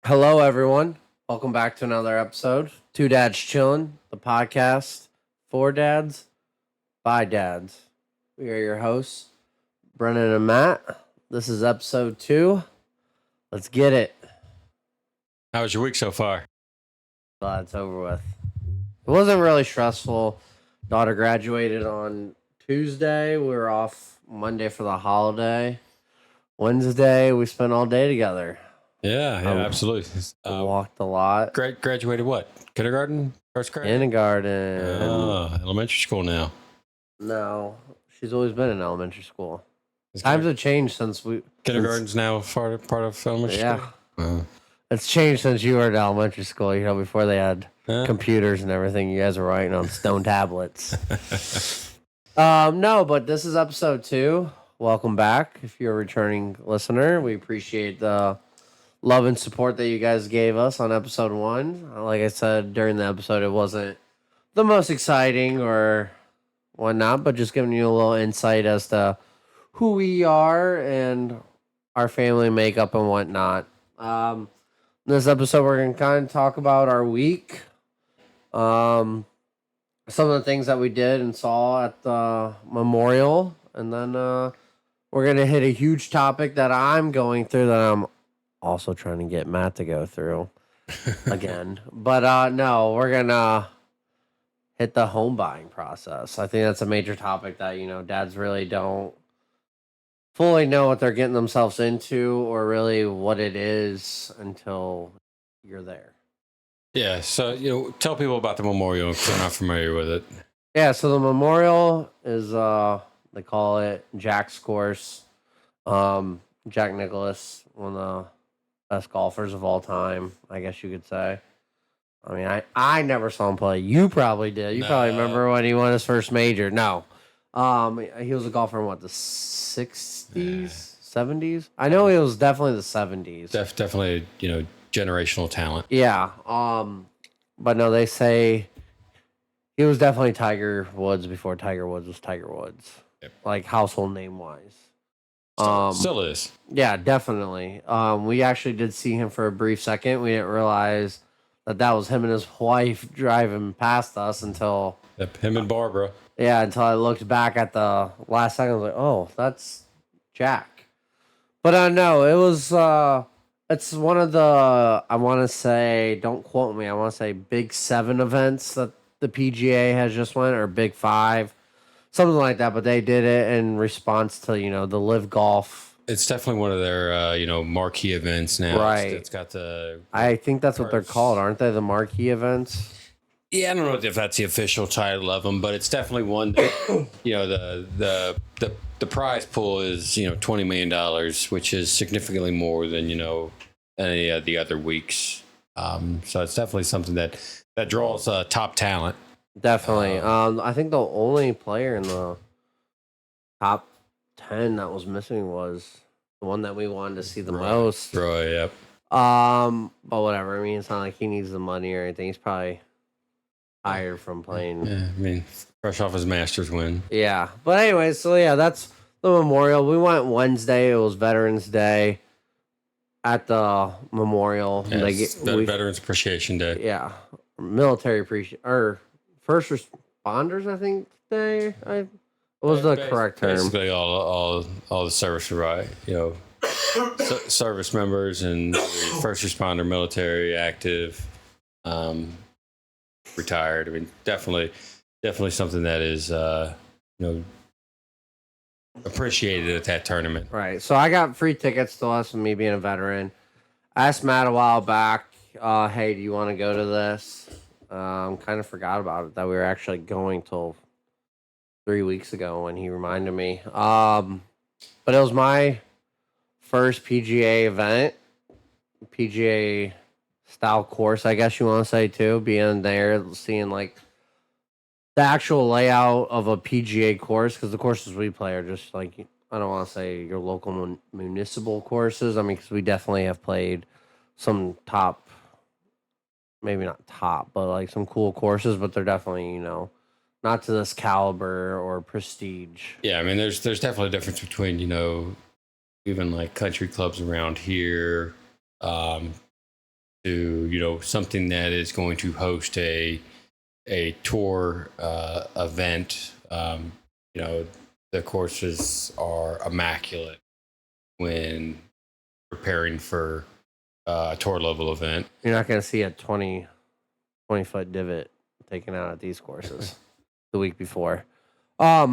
Hello, everyone. Welcome back to another episode. Two Dads Chillin', the podcast for dads, by dads. We are your hosts, Brennan and Matt. This is episode 2. Let's get it. How was your week so far? Glad it's over with. It wasn't really stressful. Daughter graduated on Tuesday. We were off Monday for the holiday. Wednesday, we spent all day together. Yeah, absolutely. Walked a lot. Graduated what? Kindergarten? First grade? Kindergarten. Elementary school now. No, she's always been in elementary school. Times have changed since we. Kindergarten's now part of elementary Yeah, school? it's changed since you were in elementary school. You know, before they had computers and everything, you guys were writing on stone tablets. No, but this is episode 2. Welcome back. If you're a returning listener, we appreciate the love and support that you guys gave us on episode 1. Like I said during the episode, it wasn't the most exciting or whatnot, but just giving you a little insight as to who we are and our family makeup and whatnot. In this episode, we're going to kind of talk about our week, some of the things that we did and saw at the memorial, and then we're going to hit a huge topic that I'm going through that I'm also trying to get Matt to go through again. But no, we're going to hit the home buying process. I think that's a major topic that, dads really don't fully know what they're getting themselves into or really what it is until you're there. Yeah, so, tell people about the memorial if they're not familiar with it. Yeah, so the memorial is, they call it Jack's course. Jack Nicklaus, one of the best golfers of all time, I guess you could say. I mean, I never saw him play. You probably did. You probably remember when he won his first major. No. He was a golfer in, the 60s, 70s? I know he was definitely the 70s. Definitely, generational talent. Yeah. But no, they say he was definitely Tiger Woods before Tiger Woods was Tiger Woods. Yep. Like household name wise. Still is. Yeah, definitely. We actually did see him for a brief second. We didn't realize that was him and his wife driving past us until... Him and Barbara. Yeah, until I looked back at the last second. I was like, oh, that's Jack. But no, it was... it's one of the, I want to say, don't quote me, I want to say Big 7 events that the PGA has just went, or Big 5. Something like that, but they did it in response to, the Live Golf. It's definitely one of their, marquee events now. Right. It's got the... I think that's what they're called, aren't they? The marquee events? Yeah, I don't know if that's the official title of them, but it's definitely one that, the prize pool is, $20 million, which is significantly more than, any of the other weeks. So it's definitely something that draws top talent. Definitely. I think the only player in the top 10 that was missing was the one that we wanted to see the most. Roy, yep. But whatever. I mean, it's not like he needs the money or anything. He's probably tired from playing. Yeah, I mean, fresh off his Masters win. Yeah. But anyway, so yeah, that's the memorial. We went Wednesday. It was Veterans Day at the memorial. Yeah, Veterans Appreciation Day. Yeah. Military appreciation, or first responders, I think, day. What was the correct term? Basically, all the service, right? Service members and first responder, military, active, retired. I mean, definitely something that is, appreciated at that tournament. Right. So I got free tickets to us, me being a veteran. I asked Matt a while back, hey, do you want to go to this? Kind of forgot about it, that we were actually going till 3 weeks ago when he reminded me. But it was my first PGA event, PGA style course, I guess you want to say too. Being there, seeing like the actual layout of a PGA course, because the courses we play are just like, I don't want to say your local municipal courses. I mean, because we definitely have played some top. Maybe not top, but like some cool courses, but they're definitely, not to this caliber or prestige. Yeah, I mean, there's definitely a difference between, even like country clubs around here, to something that is going to host a tour event. The courses are immaculate when preparing for a tour level event. You're not going to see a 20-foot divot taken out at these courses the week before. But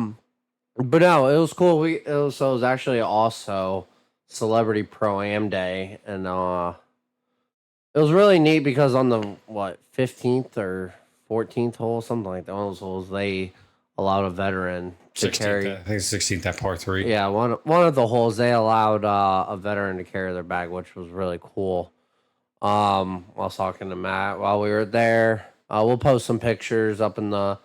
no, it was cool. It was actually also Celebrity Pro-Am Day, and it was really neat because on the 15th or 14th hole, something like that, one of those holes, they allowed a veteran to 16th, carry. I think 16th at par 3. Yeah, one of the holes they allowed a veteran to carry their bag, which was really cool. I was talking to Matt while we were there. We'll post some pictures up in the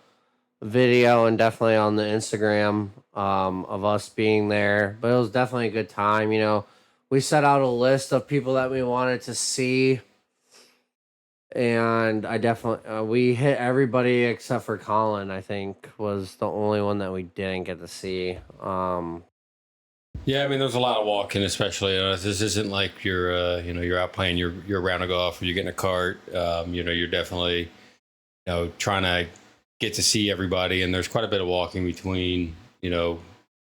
video and definitely on the Instagram of us being there. But it was definitely a good time. We set out a list of people that we wanted to see, and I definitely we hit everybody except for Colin. I think was the only one that we didn't get to see. Yeah, I mean, there's a lot of walking, especially. This isn't like you're out playing your round of golf or you're getting a cart. You're definitely, trying to get to see everybody, and there's quite a bit of walking between,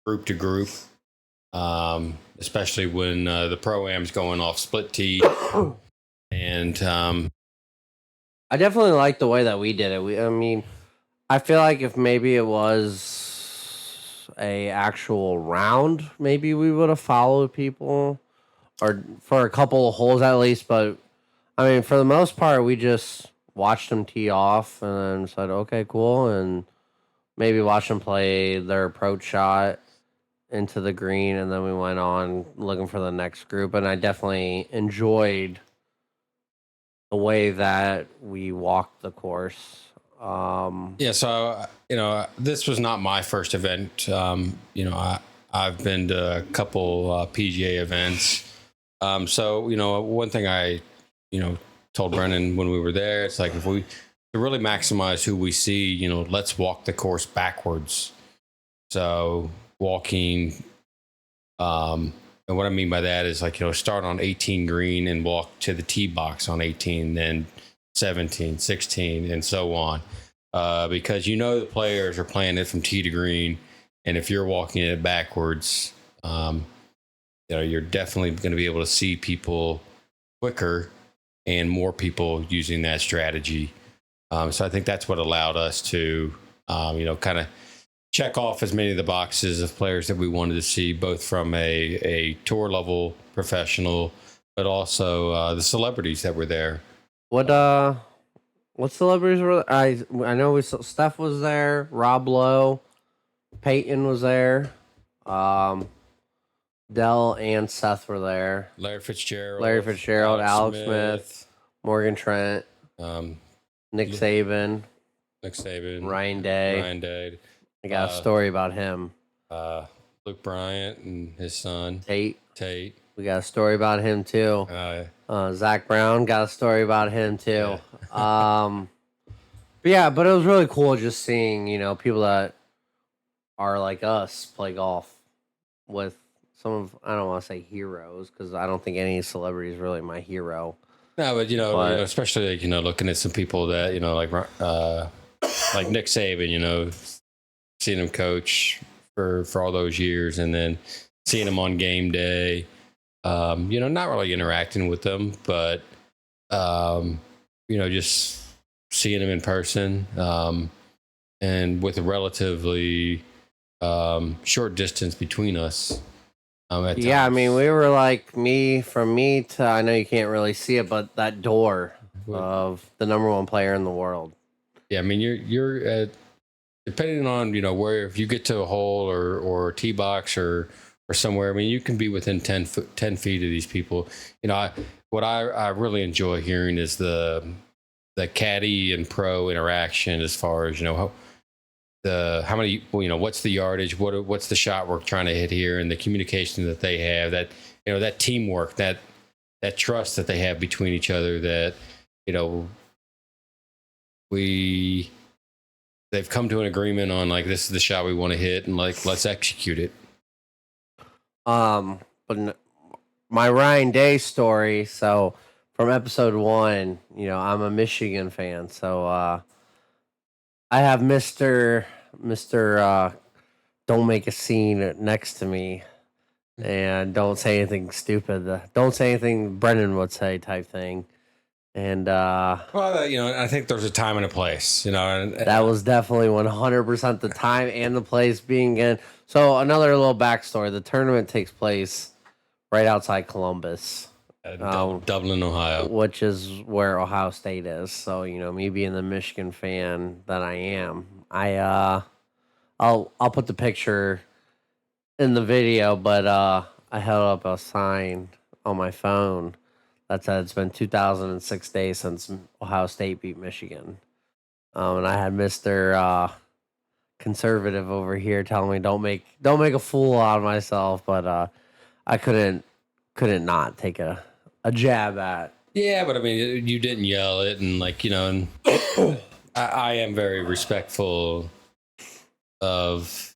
group to group. Especially when the pro-am's going off split tee, and I definitely like the way that we did it. I feel like if maybe it was a actual round, maybe we would have followed people, or for a couple of holes at least. But for the most part, we just watched them tee off and then said, "Okay, cool," and maybe watched them play their approach shot into the green, and then we went on looking for the next group. And I definitely enjoyed the way that we walked the course. So this was not my first event. I've been to a couple PGA events. One thing I told Brennan when we were there, it's like, if we to really maximize who we see, let's walk the course backwards. So walking, and what I mean by that is start on 18 green and walk to the tee box on 18, then 17, 16, and so on. Because the players are playing it from tee to green, and if you're walking it backwards, you're definitely going to be able to see people quicker and more people using that strategy. So I think that's what allowed us to, kind of check off as many of the boxes of players that we wanted to see, both from a tour level professional, but also the celebrities that were there. What celebrities were there? I know Steph was there, Rob Lowe, Peyton was there, Dell and Seth were there. Larry Fitzgerald, Alex Smith, Morgan Trent, Nick Saban, Ryan Day. I got a story about him. Luke Bryant and his son Tate. We got a story about him too. Zach Brown got a story about him too. Yeah. But it was really cool just seeing, people that are like us play golf with some of, I don't want to say heroes, because I don't think any celebrity is really my hero. No, but especially looking at some people that like Nick Saban, seeing him coach for all those years, and then seeing him on game day. Not really interacting with them, but just seeing him in person, and with a relatively short distance between us. Yeah, we were like from me to, I know you can't really see it, but that door of the number one player in the world. Yeah, you're depending on where, if you get to a hole or a tee box or somewhere, you can be within 10 feet of these people. What I really enjoy hearing is the caddy and pro interaction, as far as how many, what's the yardage, what's the shot we're trying to hit here, and the communication that they have, that that teamwork, that trust that they have between each other, that they've come to an agreement on, this is the shot we want to hit, and let's execute it. But my Ryan Day story. So from episode 1, I'm a Michigan fan, so I have Mister Don't make a scene next to me, and don't say anything stupid. Don't say anything Brennan would say, type thing. And Well, I think there's a time and a place. And that was definitely 100% the time and the place being in. So another little backstory: the tournament takes place right outside Columbus. Dublin, Ohio, which is where Ohio State is. So me being the Michigan fan that I am, I'll put the picture in the video, but I held up a sign on my phone that said it's been 2006 days since Ohio State beat Michigan, and I had Mister Conservative over here telling me don't make a fool out of myself, but I couldn't not take a jab at. Yeah, but I mean, you didn't yell it, and and I am very respectful of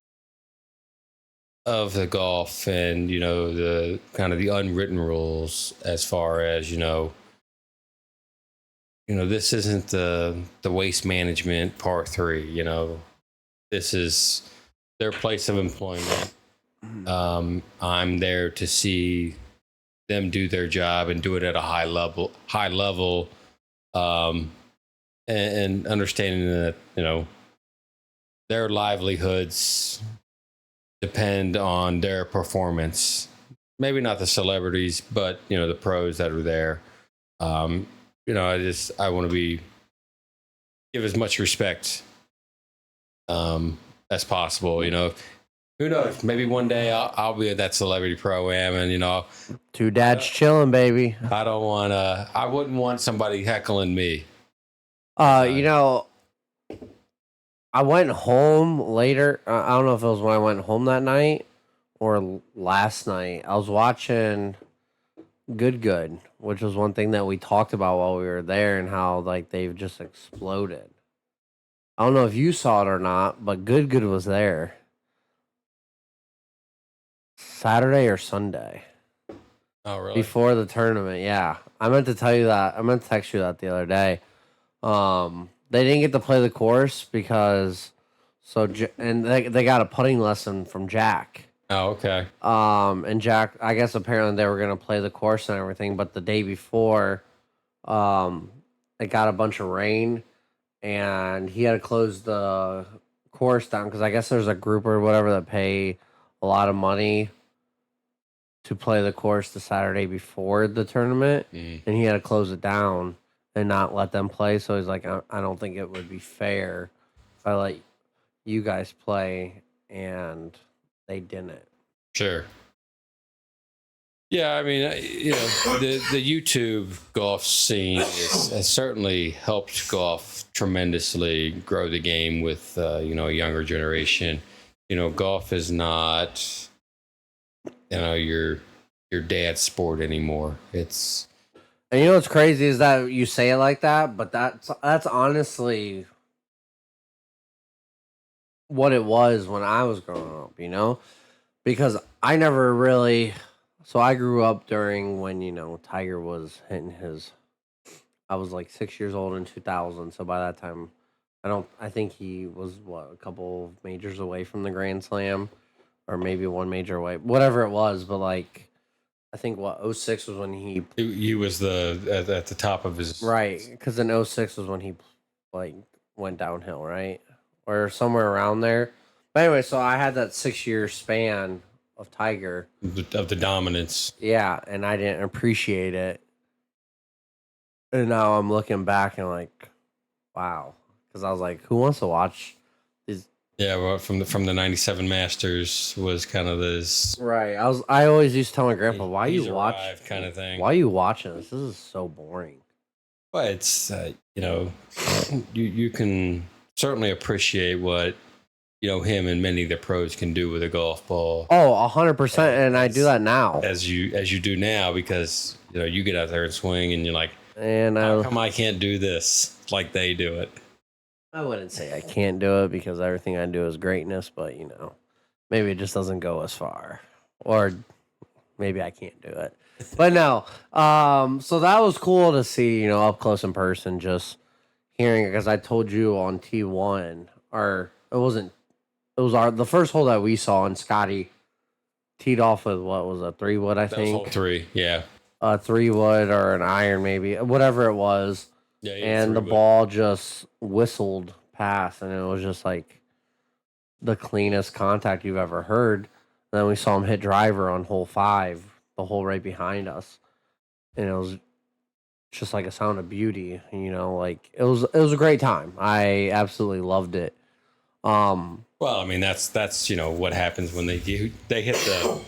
the golf and the kind of the unwritten rules as far as this isn't the waste management part 3. This is their place of employment. I'm there to see them do their job and do it at a high level, and understanding that their livelihoods depend on their performance. Maybe not the celebrities, but the pros that are there. I want to give as much respect as possible. Who knows? Maybe one day I'll be at that celebrity pro-am, and two dads chilling, baby. I wouldn't want somebody heckling me. I went home later. I don't know if it was when I went home that night or last night. I was watching Good, which was one thing that we talked about while we were there, and how they've just exploded. I don't know if you saw it or not, but Good was there Saturday or Sunday. Oh, really? Before the tournament, yeah. I meant to tell you that. I meant to text you that the other day. They didn't get to play the course because and they got a putting lesson from Jack. Oh, okay. And Jack, I guess apparently they were gonna play the course and everything, but the day before, it got a bunch of rain, and he had to close the course down because I guess there's a group or whatever that pay a lot of money to play the course the Saturday before the tournament, and he had to close it down and not let them play. So he's like, I don't think it would be fair if I let you guys play, and they didn't. Sure. Yeah, I mean, the YouTube golf scene has certainly helped golf tremendously grow the game with a younger generation. Golf is not your dad's sport anymore. It's And what's crazy is that you say it like that, but that's honestly what it was when I was growing up, because I never really. So I grew up during when Tiger was hitting his. I was like 6 years old in 2000, so by that time, I think he was a couple of majors away from the Grand Slam, or maybe one major away, whatever it was. But I think 06 was when he was at the top of his right, because in 06 was when he went downhill, right, or somewhere around there. But anyway, so I had that 6 year span of Tiger of the dominance. Yeah, and I didn't appreciate it, and now I'm looking back and wow, because I was like, who wants to watch these? Yeah, well, from the '97 Masters was kind of this. Right. I always used to tell my grandpa, why you watch kind of thing. Why are you watching this? This is so boring. But it's you can certainly appreciate what him and many of the pros can do with a golf ball. Oh, 100%, and I do that now. As you do now, because you get out there and swing, and you're like, and how come I can't do this like they do it? I wouldn't say I can't do it, because everything I do is greatness, but maybe it just doesn't go as far, or maybe I can't do it. But no, so that was cool to see, up close in person, just hearing it because I told you on T1, or it was the first hole that we saw, and Scotty teed off with what was a 3 wood, I That was hole think, 3. Yeah. a 3 wood or an iron, maybe whatever it was, Yeah. and the 3 wood. ball just whistled past, and it was just like the cleanest contact you've ever heard. And then we saw him hit driver on hole 5, the hole right behind us, and it was just like a sound of beauty. Like it was a great time. I absolutely loved it. Well, I mean, that's what happens when they hit the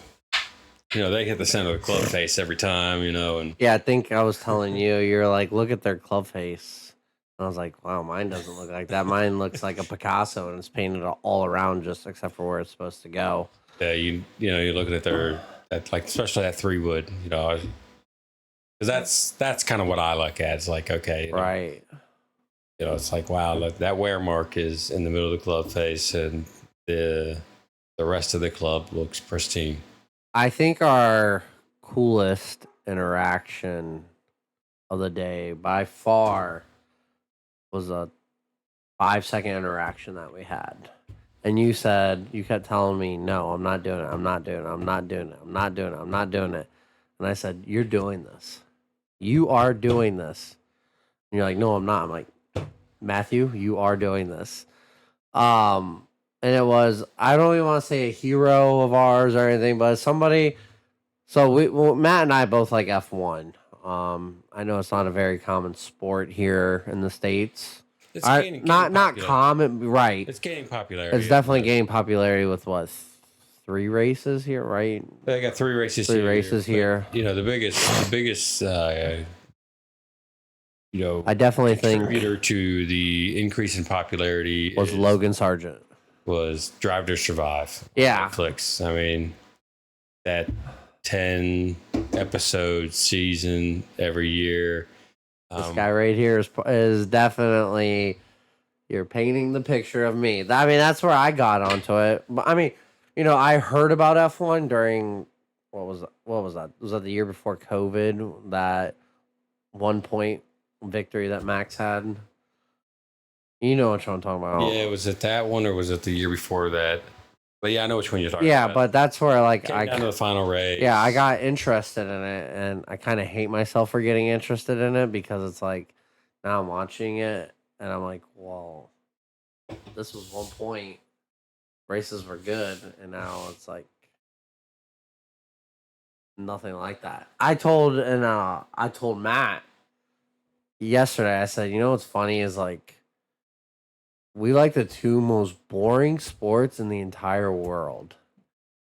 they hit the center of the club face every time, and Yeah, I think I was telling you, you're like, look at their club face. And I was like, wow, mine doesn't look like that. Mine looks like a Picasso, and it's painted all around, just except for where it's supposed to go. yeah, you're looking at like especially that 3 wood, because that's kind of what I look at. It's like, okay, Right. It's like, wow, look, that wear mark is in the middle of the club face, and the rest of the club looks pristine. I think our coolest interaction of the day by far was a 5-second interaction that we had. And you kept telling me, no, I'm not doing it. I'm not doing it. I'm not doing it. I'm not doing it. I'm not doing it. And I said, you're doing this. You are doing this. And you're like, no, I'm not. I'm like, Matthew, you are doing this. And it was, I don't even want to say a hero of ours or anything, but somebody. So Matt and I both like F1. I know it's not a very common sport here in the States. It's gaining not popularity. common, right? It's gaining popularity. It's definitely gaining popularity with what, 3 races here, right? They got 3 races. 3 races here. But, the biggest. I definitely think contributor to the increase in popularity was Logan Sargent. Was Drive to Survive. Yeah. Netflix. I mean, that 10 episode season every year. This guy right here is definitely, you're painting the picture of me. I mean, that's where I got onto it. But I mean, I heard about F1 during what was that? Was that the year before COVID? That 1 point victory that Max had. You know what I'm talking about. Yeah, was it that one or was it the year before that? But yeah, I know which one you're talking Yeah, about. but that's where I down to the final race. Yeah, I got interested in it, and I kind of hate myself for getting interested in it because it's like now I'm watching it and I'm like, well, this was 1 point. Races were good, and now it's like nothing like that. I told Matt yesterday. I said, what's funny is like we like the 2 most boring sports in the entire world.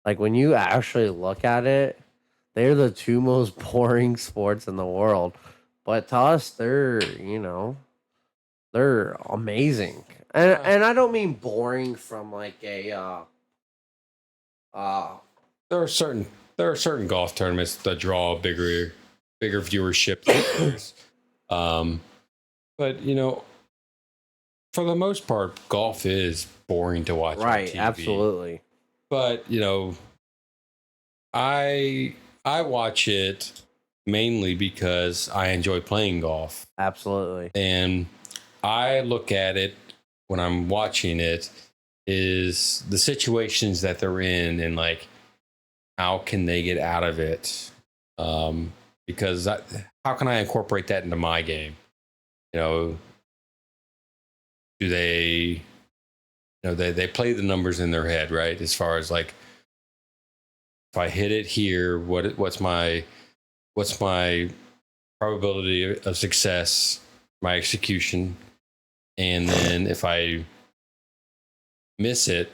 Like when you actually look at it, they're the 2 most boring sports in the world. But to us, they're amazing. And I don't mean boring from like a there are certain golf tournaments that draw a bigger viewership than others. But for the most part, golf is boring to watch. Right, on TV. Absolutely. But I watch it mainly because I enjoy playing golf. Absolutely. And I look at it when I'm watching it is the situations that they're in and like how can they get out of it? Because how can I incorporate that into my game? Do they they play the numbers in their head, right? As far as like if I hit it here, what's my probability of success, my execution, and then if I miss it,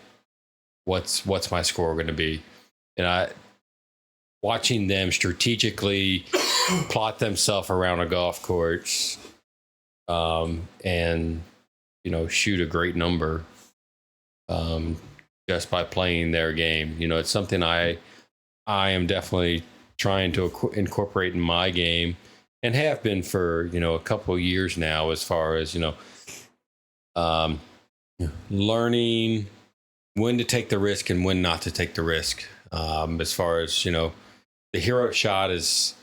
what's my score going to be? And watching them strategically plot themselves around a golf course, and shoot a great number, just by playing their game. It's something I am definitely trying to incorporate in my game and have been for a couple of years now, as far as learning when to take the risk and when not to take the risk. As far as the hero shot is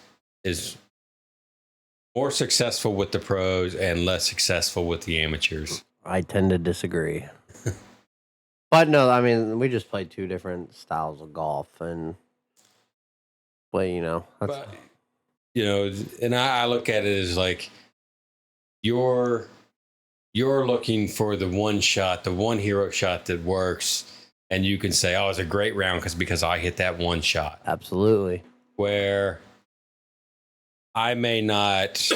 is more successful with the pros and less successful with the amateurs. I tend to disagree. But no, I mean, we just played two different styles of golf, and well, that's But and I look at it as like you're looking for the one shot, the one hero shot that works, and you can say, "Oh, it's a great round because I hit that one shot." absolutely Where I may not,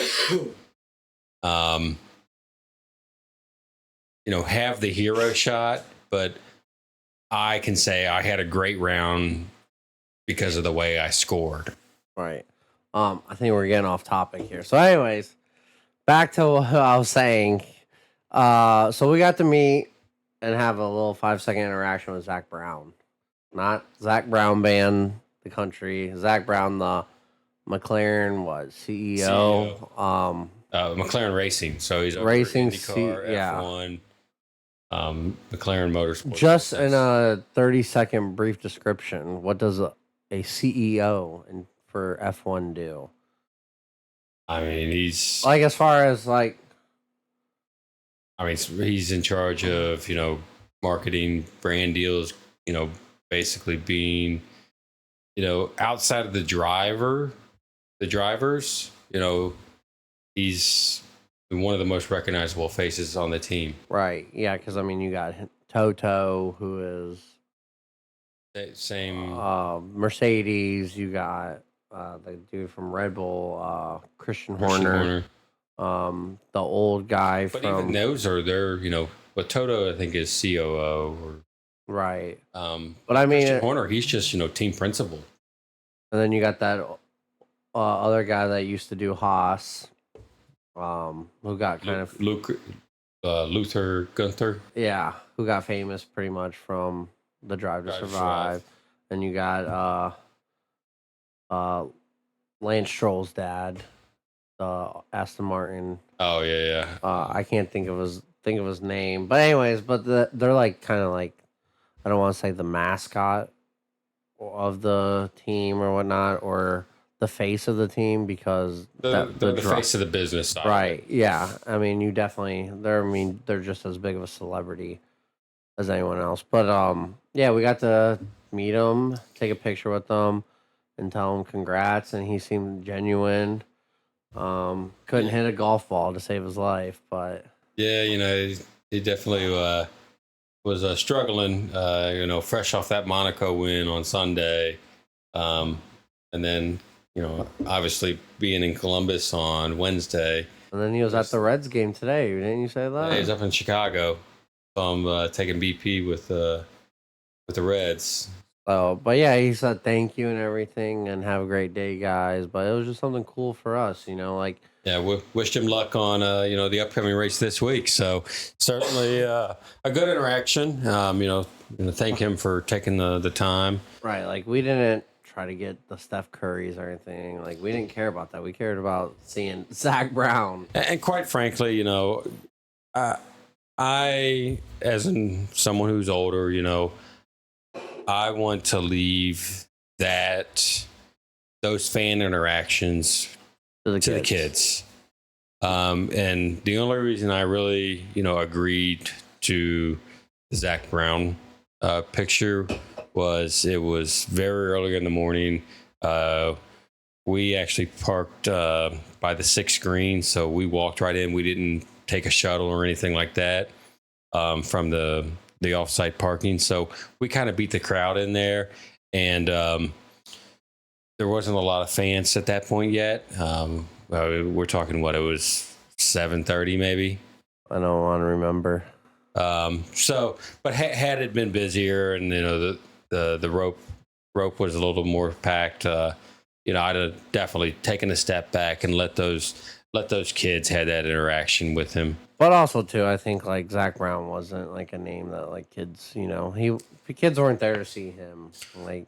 have the hero shot, but I can say I had a great round because of the way I scored. right. I think we're getting off topic here. So, anyways, back to what I was saying. So we got to meet and have a little 5-second interaction with Zach Brown, not Zach Brown Band, the country. Zach Brown, the McLaren CEO. McLaren Racing. So he's over Racing IndyCar, F1, McLaren Motorsports. Just in a 30-second brief description, what does a CEO for F1 do? I mean, he's like as far as like. I mean, he's in charge of marketing, brand deals. Basically being outside of the drivers. He's one of the most recognizable faces on the team. Right. Yeah, because I mean, you got Toto, who is same Mercedes. You got the dude from Red Bull, Christian Horner. The old guy but from. Even those are their, but Toto I think is COO or right. But I mean, Christian Horner, he's just team principal. And then you got that other guy that used to do Haas, who got kind of Luther Gunther. Yeah, who got famous pretty much from the Drive to Survive. And you got Lance Stroll's dad, Aston Martin. Oh yeah. I can't think of his name, but anyways, they're like kind of like, I don't want to say the mascot of the team or whatnot, or the face of the team, because they're the face of the business side. Right. Yeah. I mean, they're just as big of a celebrity as anyone else. But yeah, we got to meet him, take a picture with him, and tell him congrats, and he seemed genuine. Couldn't hit a golf ball to save his life, but yeah, he definitely was struggling, fresh off that Monaco win on Sunday, and then obviously being in Columbus on Wednesday, and then he was at the Reds game today. Didn't you say that? Yeah, he's up in Chicago. So I'm taking BP with the Reds. Oh, but yeah, he said thank you and everything, and have a great day, guys. But it was just something cool for us, like. Yeah, we wished him luck on the upcoming race this week. So certainly a good interaction. Thank him for taking the time. Right, like we didn't try to get the Steph Currys or anything. Like we didn't care about that. We cared about seeing Zach Brown. And quite frankly, I, as in someone who's older, I want to leave those fan interactions to the kids. And the only reason I really, agreed to the Zach Brown picture was it was very early in the morning. We actually parked by the 6th green, so we walked right in. We didn't take a shuttle or anything like that from the off-site parking. So we kind of beat the crowd in there, and there wasn't a lot of fans at that point yet. We're talking it was 7:30 maybe. I don't want to remember. But had it been busier and the rope was a little more packed, I'd have definitely taken a step back and let those kids have that interaction with him. But also too, I think like Zach Brown wasn't like a name that like kids, the kids weren't there to see him. Like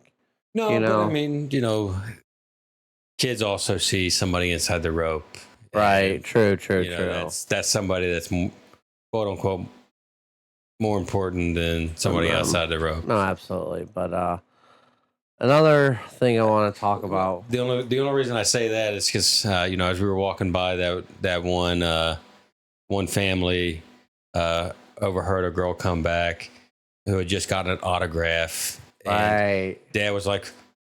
no, but I mean, kids also see somebody inside the rope. Right. True. That's somebody that's quote unquote more important than somebody outside the rope. No, absolutely. But Another thing I want to talk about. The only reason I say that is because as we were walking by that one family, overheard a girl come back who had just gotten an autograph, and Right. Dad was like,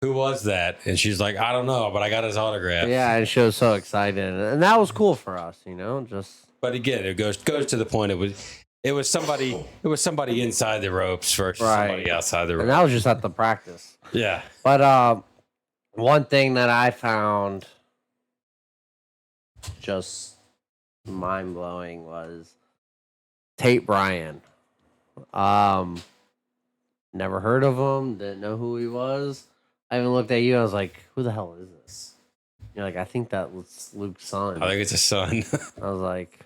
"Who was that?" And she's like, "I don't know, but I got his autograph." Yeah, and she was so excited, and that was cool for us, just But again, it goes to the point. It was somebody inside the ropes versus somebody right. outside the And ropes. that was just at the practice. Yeah. But one thing that I found just mind blowing was Tate Bryan. Um, never heard of him. Didn't know who he was. I even looked at you. I was like, "Who the hell is this?" You're like, "I think that was Luke's son." I think it's a son. I was like,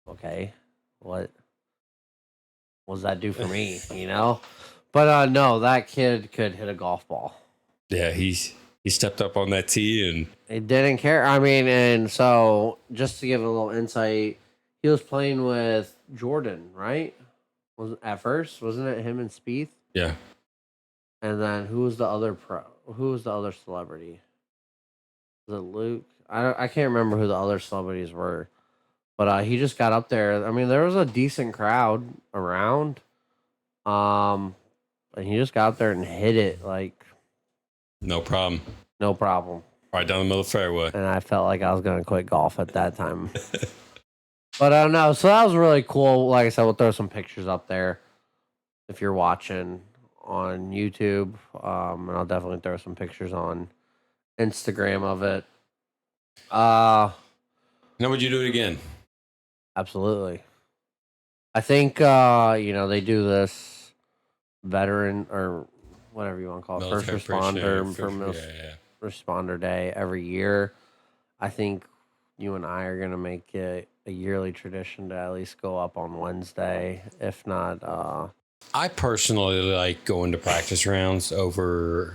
"Okay, what does that do for me?" But no, that kid could hit a golf ball. Yeah, he stepped up on that tee and He didn't care. I mean, and so just to give a little insight, he was playing with Jordan, right? Was at first, wasn't it him and Spieth? yeah. And then who was the other pro? Who was the other celebrity? Was it Luke? I can't remember who the other celebrities were, but he just got up there. I mean, there was a decent crowd around, and he just got up there and hit it like No problem. no problem. Right down the middle of the fairway. And I felt like I was gonna quit golf at that time. But I don't know. So that was really cool. Like I said, we'll throw some pictures up there if you're watching on YouTube. And I'll definitely throw some pictures on Instagram of it. Now would you do it again? Absolutely. I think they do this veteran or whatever you want to call it, Military first responder appreciation. responder day every year. I think you and I are gonna make it a yearly tradition to at least go up on Wednesday, if not. I personally like going to practice rounds over,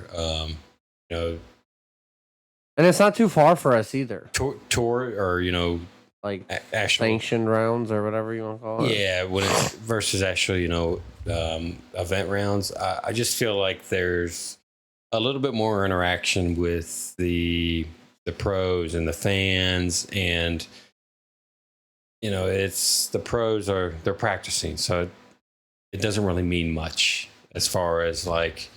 And it's not too far for us either. tour or Like actual sanctioned rounds or whatever you want to call it. Yeah, when it's versus actually event rounds. I just feel like there's a little bit more interaction with the pros and the fans, and it's the pros they're practicing, so it doesn't really mean much as far as like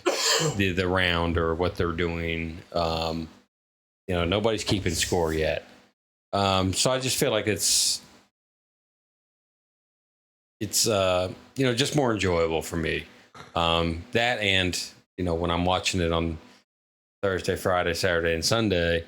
the round or what they're doing. Nobody's keeping score yet. So I just feel like it's just more enjoyable for me. That and when I'm watching it on Thursday, Friday, Saturday, and Sunday,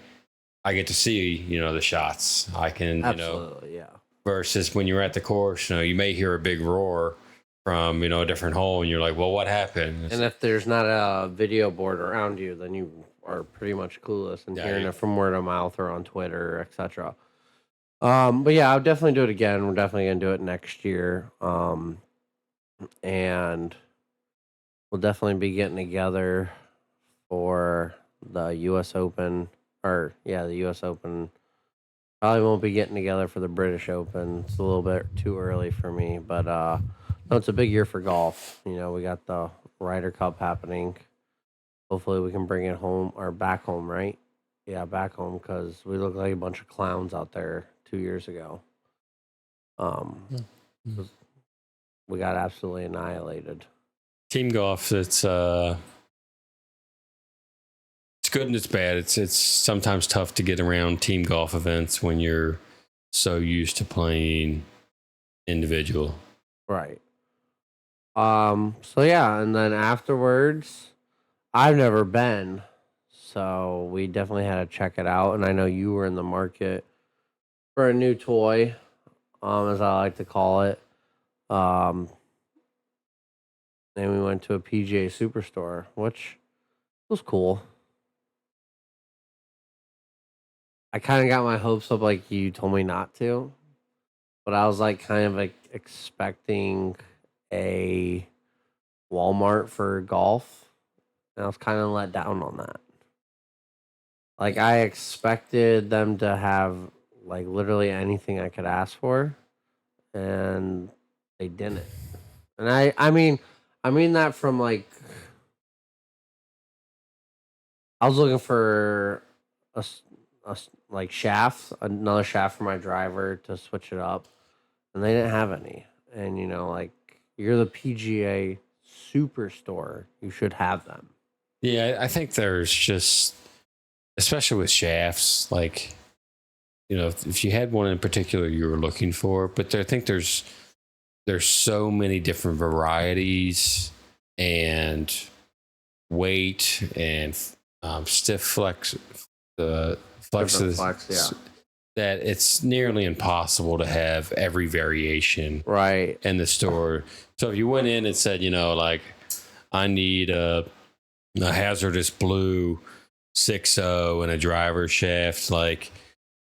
I get to see the shots. I can Absolutely, yeah. Versus when you're at the course, you may hear a big roar from a different hole, and you're like, well, what happened? And if there's not a video board around you, then you are pretty much clueless and hearing it from word of mouth or on Twitter, etc. But yeah, I'll definitely do it again. We're definitely gonna do it next year. And we'll definitely be getting together for the U.S. Open, the U.S. Open. Probably won't be getting together for the British Open. It's a little bit too early for me, but no, it's a big year for golf. We got the Ryder Cup happening. Hopefully, we can bring it home or back home, right? Yeah, back home because we look like a bunch of clowns out there 2 years ago. We got absolutely annihilated. Team golf, it's good and it's bad. It's sometimes tough to get around team golf events when you're so used to playing individual. Right. So yeah, and then afterwards, I've never been, so we definitely had to check it out. And I know you were in the market for a new toy, as I like to call it. And we went to a PGA Superstore, which was cool. I kind of got my hopes up, like you told me not to, but I was like kind of like expecting a Walmart for golf, and I was kind of let down on that. Like I expected them to have like literally anything I could ask for, and they didn't. And I mean that from like I was looking for like shafts, another shaft for my driver to switch it up, and they didn't have any. And like you're the PGA superstore, you should have them. Yeah, I think there's just, especially with shafts, like if you had one in particular you were looking for, but I think there's so many different varieties and weight and stiff flex the flexes Flex, yeah. that it's nearly impossible to have every variation Right. in the store. So if you went in and said, like I need a hazardous blue 6.0 and a driver shaft, like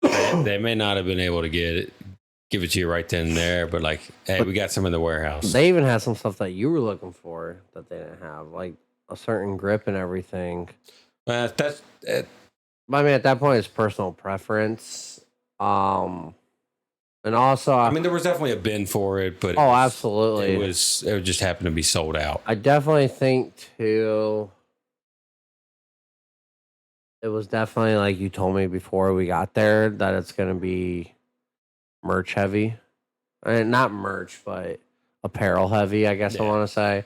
they may not have been able to give it to you right then and there, but like, hey, we got some in the warehouse. They even had some stuff that you were looking for that they didn't have, like a certain grip and everything. That's I mean, at that point, it's personal preference. And also, I mean, there was definitely a bin for it, but absolutely, it just happened to be sold out. I definitely think too. It was definitely like you told me before we got there that it's going to be merch heavy. I mean, not merch, but apparel heavy, I guess I want to say.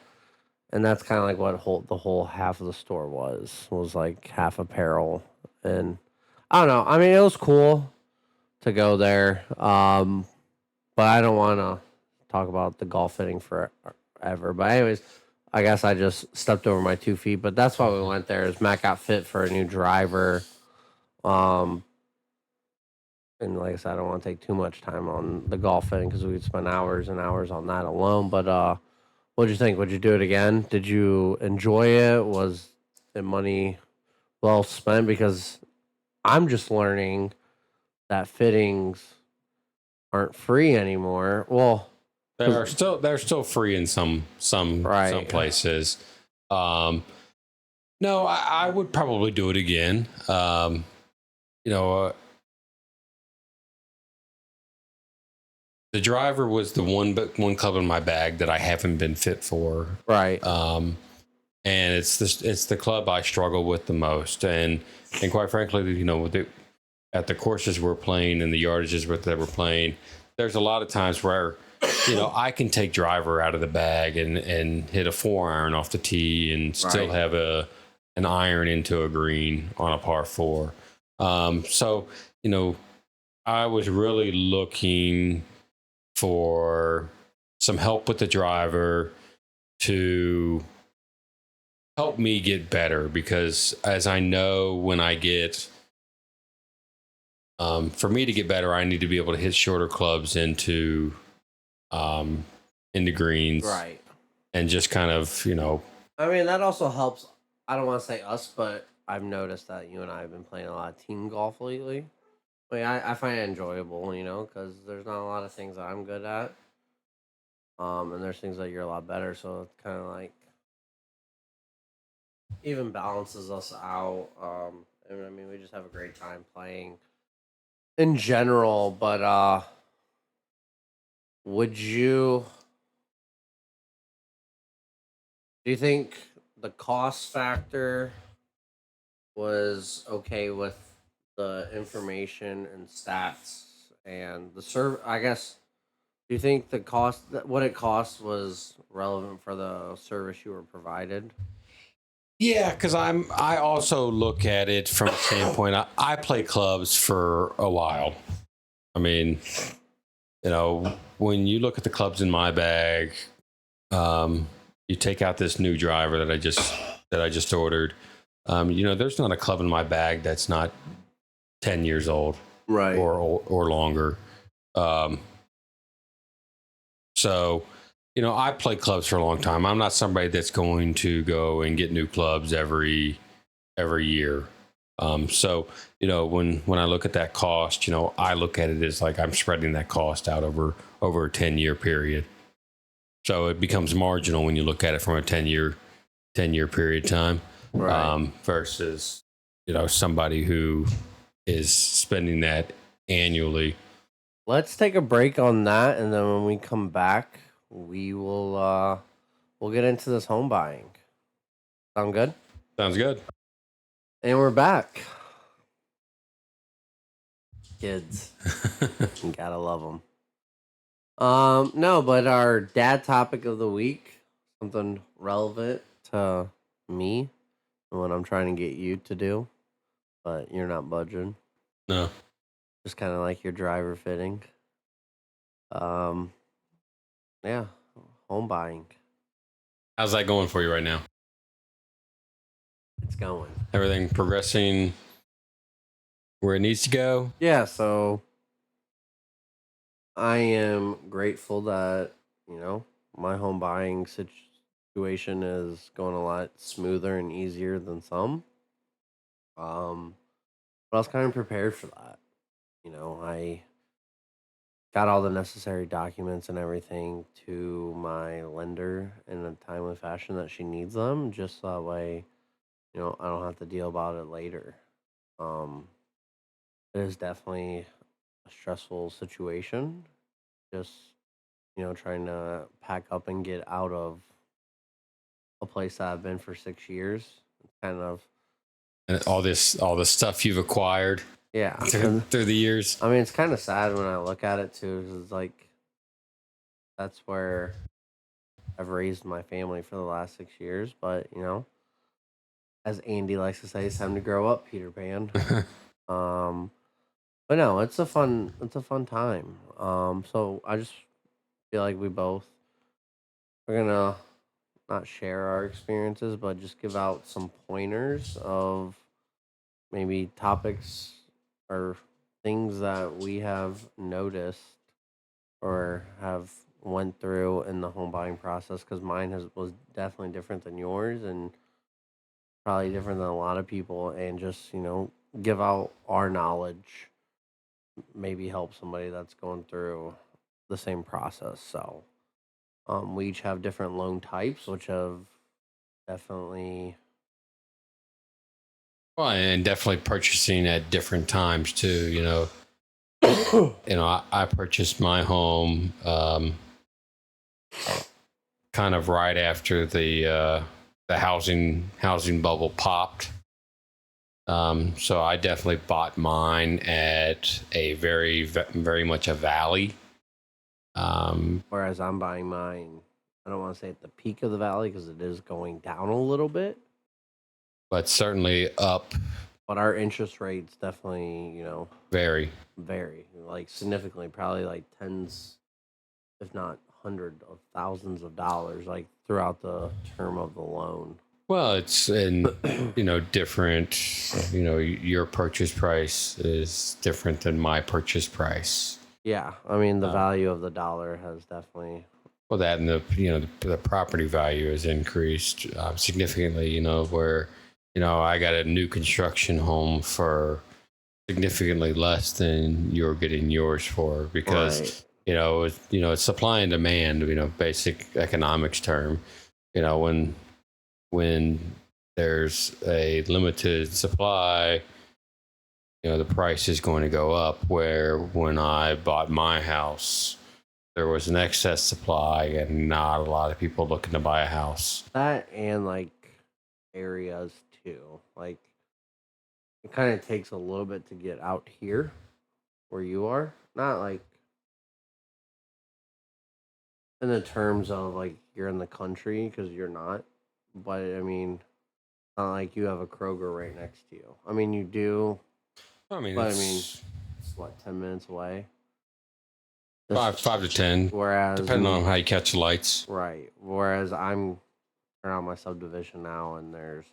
And that's kind of like what the whole half of the store was like half apparel. And I don't know. I mean, it was cool to go there. But I don't want to talk about the golf fitting forever. But anyways, I guess I just stepped over my 2 feet. But that's why we went there. Is Matt got fit for a new driver. And like I said, I don't want to take too much time on the golf fitting because we could spend hours and hours on that alone. But what'd you think? Would you do it again? Did you enjoy it? Was the money well spent? Because I'm just learning that fittings aren't free anymore. Well, they're still free in some places. No, I would probably do it again. The driver was the one club in my bag that I haven't been fit for. Right. And it's the club I struggle with the most. And quite frankly, at the courses we're playing and the yardages that we're playing, there's a lot of times where, I can take driver out of the bag and hit a 4-iron off the tee and still have an iron into a green on a par 4. So, I was really looking for some help with the driver to help me get better, because as I know, when I get for me to get better, I need to be able to hit shorter clubs into greens, right, and just kind of I mean, that also helps. I don't want to say us, but I've noticed that you and I have been playing a lot of team golf lately. I mean, I find it enjoyable, because there's not a lot of things that I'm good at, and there's things that you're a lot better. So it's kind of like even balances us out. And I mean, we just have a great time playing in general. But do you think the cost factor was okay with the information and stats and the serve? I guess. Do you think the cost, what it cost, was relevant for the service you were provided? Yeah, because I also look at it from a standpoint. I play clubs for a while. I mean, when you look at the clubs in my bag, you take out this new driver that I just ordered. There's not a club in my bag that's not 10 years old, right, or longer. So, I play clubs for a long time. I'm not somebody that's going to go and get new clubs every year. So, when I look at that cost, I look at it as like I'm spreading that cost out over a 10-year period. So it becomes marginal when you look at it from a 10-year period of time, right. Versus, somebody who is spending that annually. Let's take a break on that, and then when we come back, we'll get into this home buying. Sound good? Sounds good. And we're back. Kids. You gotta love them. No, but our dad topic of the week, something relevant to me and what I'm trying to get you to do, but you're not budging. No. Just kind of like your driver fitting. Yeah, home buying. How's that going for you right now? It's going. Everything progressing where it needs to go? Yeah, so I am grateful that, my home buying situation is going a lot smoother and easier than some. But I was kind of prepared for that. I got all the necessary documents and everything to my lender in a timely fashion that she needs them, just so that way, I don't have to deal about it later. Um, it is definitely a stressful situation. Just, trying to pack up and get out of a place that I've been for 6 years. It's kind of, And all this stuff you've acquired yeah. through the years? I mean, it's kind of sad when I look at it too, 'cause it's like that's where I've raised my family for the last 6 years. But as Andy likes to say, it's time to grow up, Peter Pan. But no, it's a fun time. So I just feel like we're gonna not share our experiences, but just give out some pointers of maybe topics or things that we have noticed or have went through in the home buying process, because mine was definitely different than yours and probably different than a lot of people, and just give out our knowledge, maybe help somebody that's going through the same process. So we each have different loan types, which have definitely Well, and definitely purchasing at different times too. I purchased my home kind of right after the housing bubble popped. So I definitely bought mine at a very much a valley. Whereas I'm buying mine, I don't want to say at the peak of the valley because it is going down a little bit, but certainly up. But our interest rates definitely, vary like significantly, probably like tens, if not hundreds of thousands of dollars, like throughout the term of the loan. Well, it's in different. Your purchase price is different than my purchase price. Yeah, I mean the value of the dollar has definitely. Well, that and the property value has increased significantly. Where I got a new construction home for significantly less than you're getting yours for, because Right. it's supply and demand. Basic economics term. When there's a limited supply, the price is going to go up. Where when I bought my house, there was an excess supply and not a lot of people looking to buy a house. That and like areas too. Like it kind of takes a little bit to get out here where you are. Not like in the terms of like you're in the country, because you're not. But I mean, not like you have a Kroger right next to you. I mean, you do. But it's what, 10 minutes away? five to 10, Whereas depending on how you catch the lights. Right. Whereas I'm around my subdivision now, and there's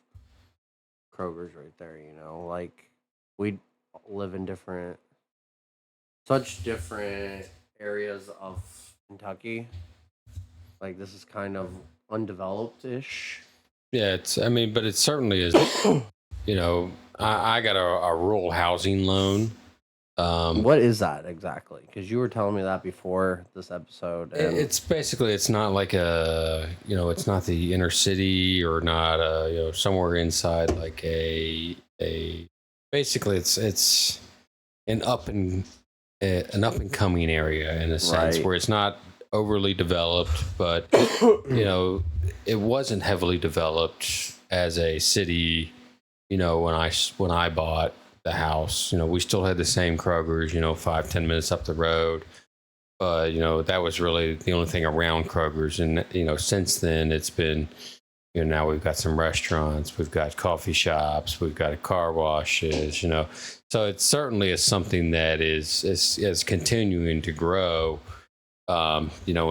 Kroger's right there. Like we live in such different areas of Kentucky. Like this is kind of undeveloped-ish. Yeah, but it certainly is. I got a rural housing loan. What is that exactly? Because you were telling me that before this episode. And It's basically, it's not like it's not the inner city, or not somewhere inside like basically it's an up and coming area, in a sense, Right. where it's not overly developed, but it wasn't heavily developed as a city when I bought the house, we still had the same Kroger's, 5-10 minutes up the road. But that was really the only thing around Kroger's, and since then it's been, now we've got some restaurants, we've got coffee shops, we've got car washes, so it certainly is something that is continuing to grow. In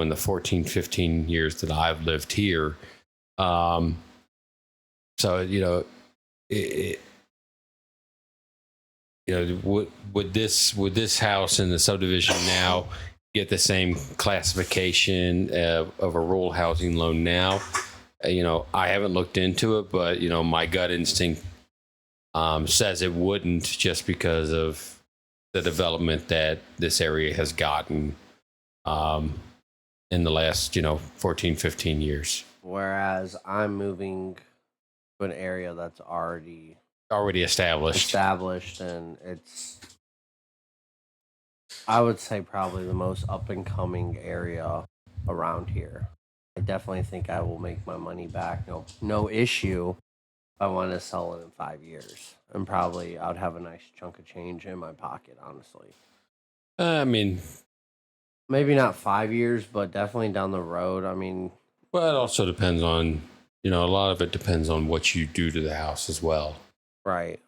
the 14, 15 years that I've lived here. So it, would this house in the subdivision now get the same classification of a rural housing loan now? I haven't looked into it, but my gut instinct says it wouldn't, just because of the development that this area has gotten in the last 14, 15 years. Whereas I'm moving to an area that's already established, and it's, I would say, probably the most up and coming area around here. I definitely think I will make my money back. No issue. I want to sell it in 5 years, and probably I'd have a nice chunk of change in my pocket, honestly. I mean, maybe not 5 years, but definitely down the road. I mean, well, it also depends on, a lot of it depends on what you do to the house as well. Right.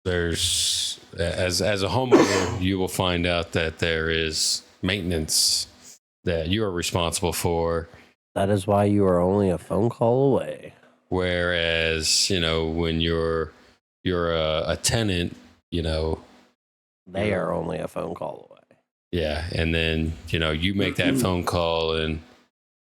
There's, as a homeowner, you will find out that there is maintenance that you are responsible for. That is why you are only a phone call away. Whereas, when you're a tenant, they are only a phone call away. Yeah. And then, you make that phone call and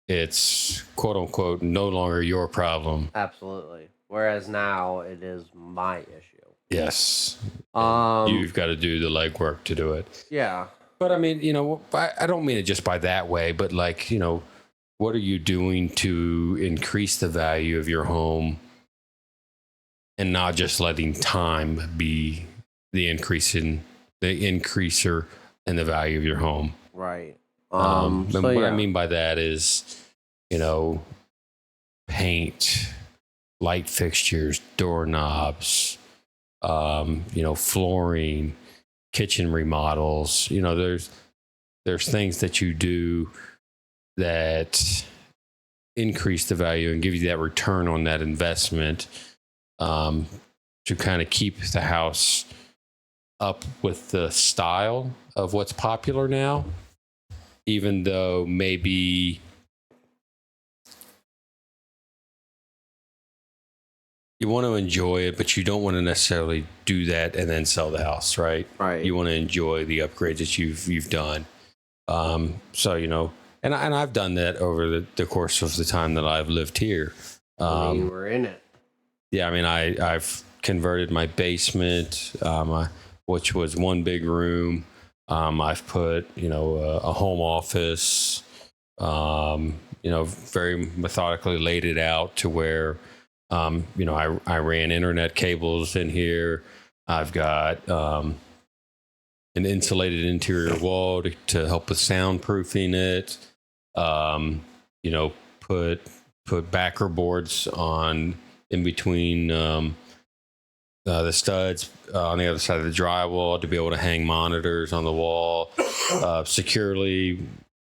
it's quote unquote no longer your problem. Absolutely. Whereas now it is my issue. Yes. You've got to do the legwork to do it. Yeah. But I mean, I don't mean it just by that way, but like, what are you doing to increase the value of your home and not just letting time be the increaser in the value of your home? Right. And what I mean by that is, paint, light fixtures, doorknobs, flooring, kitchen remodels. There's things that you do that increase the value and give you that return on that investment, to kind of keep the house up with the style of what's popular now, even though maybe you want to enjoy it, but you don't want to necessarily do that and then sell the house, right? Right. You want to enjoy the upgrades that you've done. So, and I've done that over the course of the time that I've lived here. You were in it. Yeah, I mean, I've converted my basement, which was one big room. I've put, a home office, very methodically laid it out to where, I ran internet cables in here. I've got an insulated interior wall to help with soundproofing it. Put backer boards on in between the studs on the other side of the drywall to be able to hang monitors on the wall securely,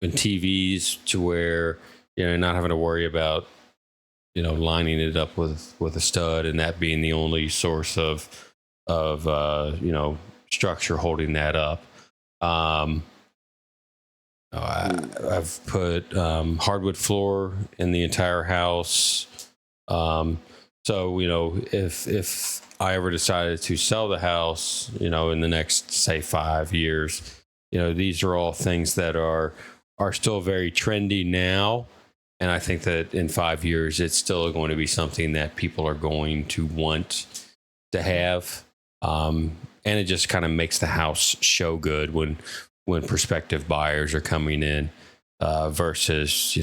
and TVs to where not having to worry about lining it up with a stud and that being the only source of structure holding that up. I've put hardwood floor in the entire house. So, if I ever decided to sell the house, in the next, say, 5 years, these are all things that are still very trendy now. And I think that in 5 years, it's still going to be something that people are going to want to have. And it just kind of makes the house show good when prospective buyers are coming in, versus,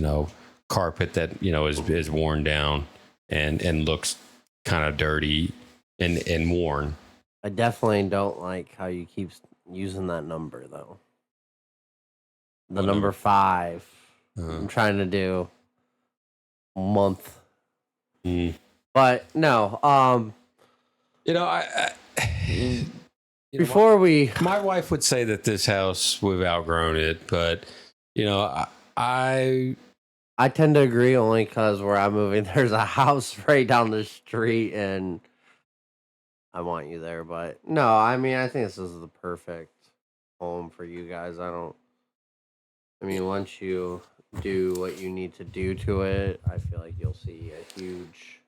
carpet that, is worn down and looks kind of dirty and worn. I definitely don't like how you keep using that number, though. The number 5. I'm trying to do month Mm. But no, You know, you know, before we, my wife would say that this house we've outgrown it, but you know, I I tend to agree only because where I'm moving, there's a house right down the street, and I want you there. But no, I mean, I think this is the perfect home for you guys. I mean, once you do what you need to do to it, I feel like you'll see a huge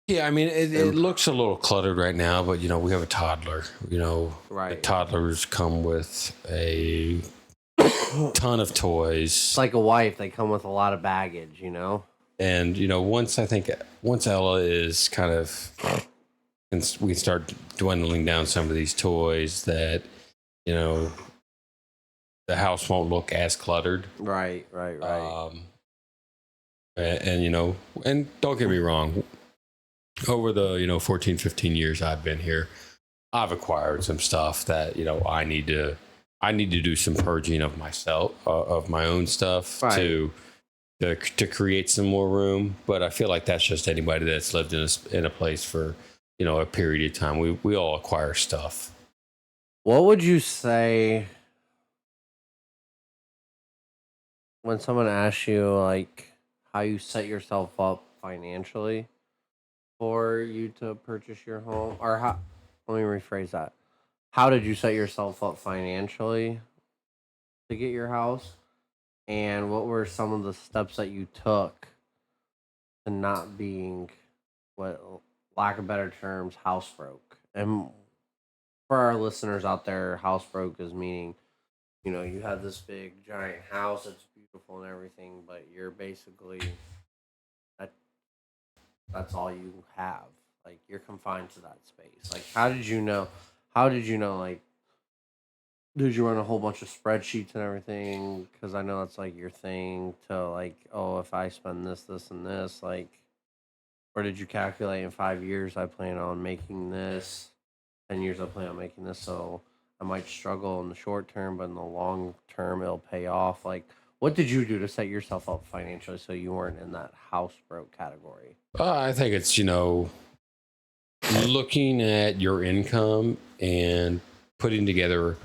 yeah, I mean, it imp- looks a little cluttered right now, but you know, we have a toddler. You know, the right. toddlers come with a ton of It's toys, like a wife; they come with a lot of baggage, you know. and you know, once Ella is kind of, and we start dwindling down some of these toys, that you know, the house won't look as cluttered. Right, right, right. And you know, and don't get me wrong, over the 14, 15 years I've been here, I've acquired some stuff that I need to do some purging of myself, of my own stuff, Right. to create some more room. But I feel like that's just anybody that's lived in a place for a period of time. We all acquire stuff. What would you say when someone asks you like how you set yourself up financially for you to purchase your home, or how? Let me rephrase that. How did you set yourself up financially to get your house, and what were some of the steps that you took to not being, what, lack of better terms, house broke? And for our listeners out there, house broke is meaning, you have this big giant house, it's beautiful and everything, but you're basically that that's all you have. Like, you're confined to that space. Like, how did you know, like, did you run a whole bunch of spreadsheets and everything? Because I know that's like your thing to, like, oh, if I spend this, and this, like, or did you calculate in 5 years I plan on making this, 10 years I plan on making this, so I might struggle in the short term, but in the long term it'll pay off. Like, what did you do to set yourself up financially so you weren't in that house broke category? I think it's looking at your income and putting together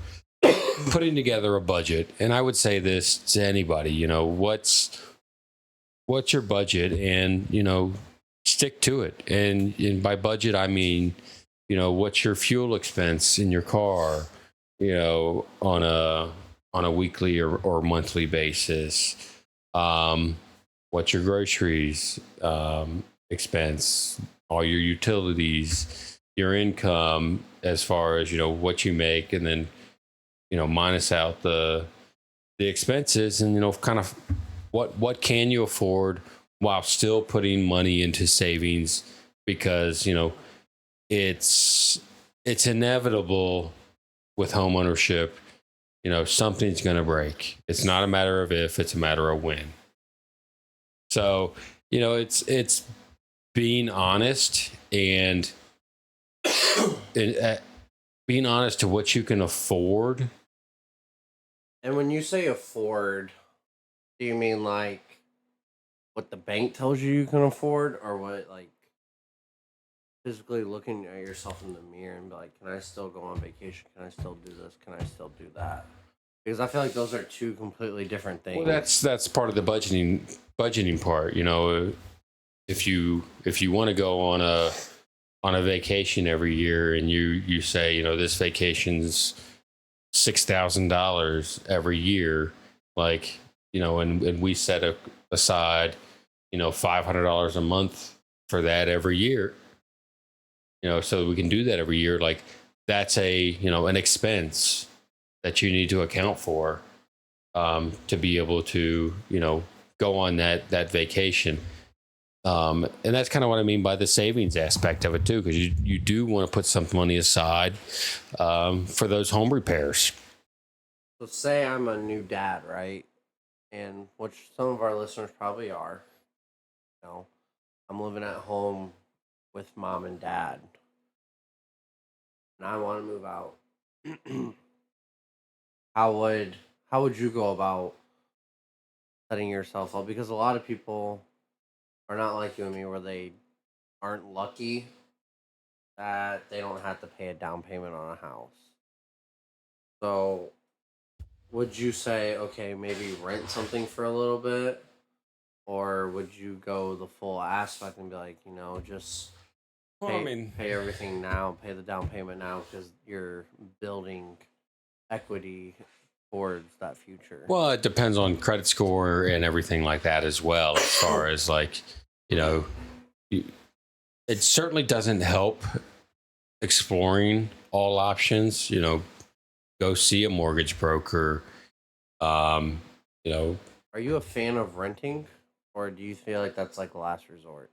a budget. And I would say this to anybody, what's your budget, and stick to it. And by budget I mean, what's your fuel expense in your car, on a weekly or monthly basis. What's your groceries expense, all your utilities, your income, as far as what you make, and then minus out the expenses, and kind of what can you afford while still putting money into savings, because it's inevitable with home ownership. Something's going to break. It's not a matter of if, it's a matter of when. So it's being honest, and, being honest to what you can afford. And when you say afford, do you mean like what the bank tells you can afford, or what, like, physically looking at yourself in the mirror and be like, can I still go on vacation? Can I still do this? Can I still do that? Because I feel like those are two completely different things. Well, that's part of the budgeting part. If you want to go on a vacation every year, and you say, this vacation's $6,000 every year, like, and we set aside $500 a month for that every year, so we can do that every year. Like, that's an expense that you need to account for, to be able to go on that vacation. And that's kind of what I mean by the savings aspect of it too, because you do want to put some money aside, for those home repairs. So say I'm a new dad, right? And which some of our listeners probably are. You know, I'm living at home with mom and dad, and I want to move out. how would you go about setting yourself up? Because a lot of people are not like you and me, where they aren't lucky that they don't have to pay a down payment on a house. So, would you say, okay, maybe rent something for a little bit? Or would you go the full aspect and be like, just Well, I mean, pay everything now, pay the down payment now because you're building equity towards that future? well, it depends on credit score and everything like that as well. As far as like, you know, it certainly doesn't help exploring all options. Go see a mortgage broker. Um, you know, Are you a fan of renting, or do you feel like that's like last resort?